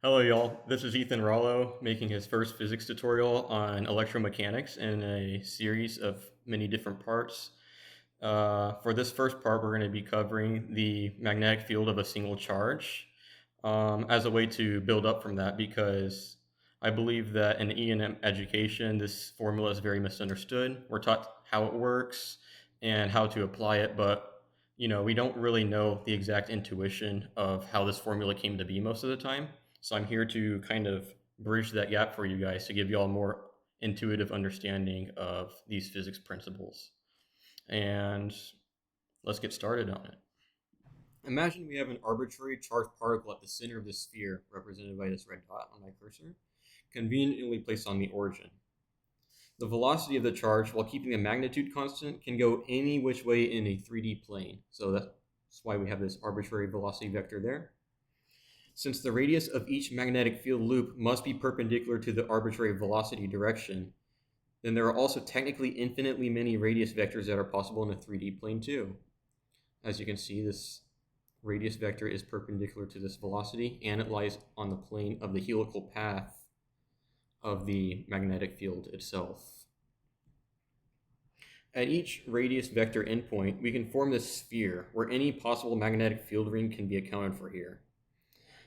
Hello, y'all. This is Ethan Rollo making his first physics tutorial on electromechanics in a series of many different parts. For this first part, we're going to be covering the magnetic field of a single charge as a way to build up from that because I believe that in E&M education, this formula is very misunderstood. We're taught how it works and how to apply it, but we don't really know the exact intuition of how this formula came to be most of the time. So I'm here to kind of bridge that gap for you guys to give you all more intuitive understanding of these physics principles. And let's get started on it. Imagine we have an arbitrary charged particle at the center of the sphere, represented by this red dot on my cursor, conveniently placed on the origin. The velocity of the charge, while keeping the magnitude constant, can go any which way in a 3D plane. So that's why we have this arbitrary velocity vector there. Since the radius of each magnetic field loop must be perpendicular to the arbitrary velocity direction, then there are also technically infinitely many radius vectors that are possible in a 3D plane too. As you can see, this radius vector is perpendicular to this velocity, and it lies on the plane of the helical path of the magnetic field itself. At each radius vector endpoint, we can form this sphere where any possible magnetic field ring can be accounted for here.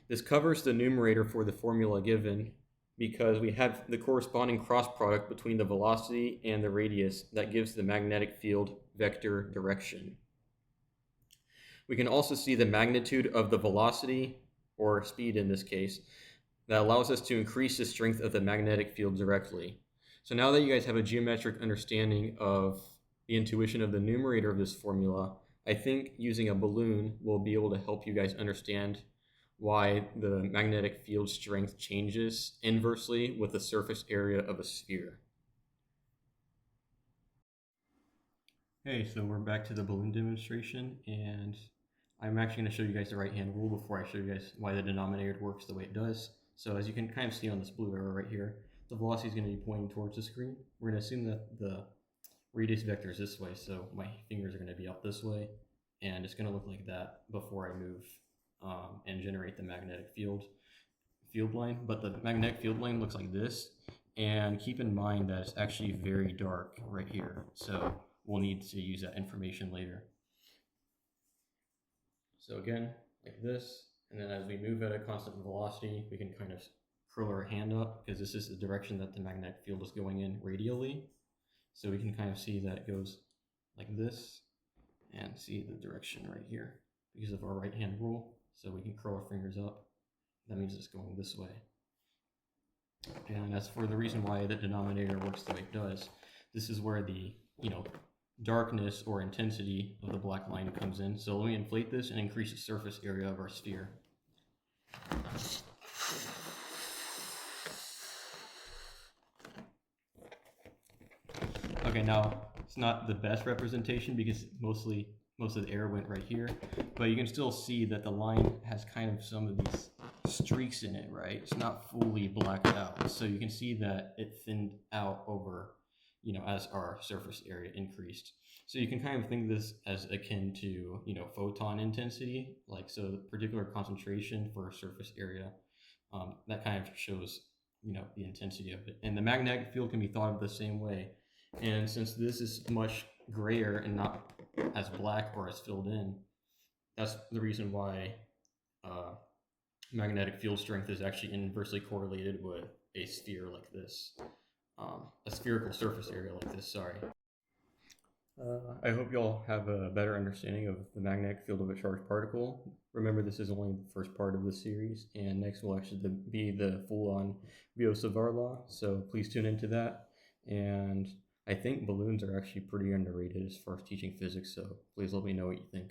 This covers the numerator for the formula given because we have the corresponding cross product between the velocity and the radius that gives the magnetic field vector direction. We can also see the magnitude of the velocity, or speed in this case, that allows us to increase the strength of the magnetic field directly. So now that you guys have a geometric understanding of the intuition of the numerator of this formula, I think using a balloon will be able to help you guys understand why the magnetic field strength changes inversely with the surface area of a sphere. Okay, so we're back to the balloon demonstration, and I'm actually going to show you guys the right-hand rule before I show you guys why the denominator works the way it does. So as you can kind of see on this blue arrow right here, the velocity is going to be pointing towards the screen. We're going to assume that the radius vector is this way, so my fingers are going to be out this way, and it's going to look like that before I move and generate the magnetic field line. But the magnetic field line looks like this, and keep in mind that it's actually very dark right here, so we'll need to use that information later. So again, like this, and then as we move at a constant velocity, we can kind of curl our hand up because this is the direction that the magnetic field is going in radially. So we can kind of see that it goes like this and see the direction right here because of our right hand rule. So we can curl our fingers up. That means it's going this way. And as for the reason why the denominator works the way it does, this is where the darkness or intensity of the black line comes in. So let me inflate this and increase the surface area of our sphere. Okay, now it's not the best representation because most of the air went right here, but you can still see that the line has kind of some of these streaks in it, right? It's not fully blacked out. So you can see that it thinned out over, as our surface area increased. So you can kind of think this as akin to, photon intensity, like so the particular concentration for a surface area, that kind of shows, the intensity of it. And the magnetic field can be thought of the same way. And since this is much grayer and not as black or as filled in, that's the reason why magnetic field strength is actually inversely correlated with a sphere like this, a spherical surface area like this, sorry. I hope you all have a better understanding of the magnetic field of a charged particle. Remember, this is only the first part of the series, and next will actually be the full-on Biot-Savart law, so please tune into that. And I think balloons are actually pretty underrated as far as teaching physics, so please let me know what you think.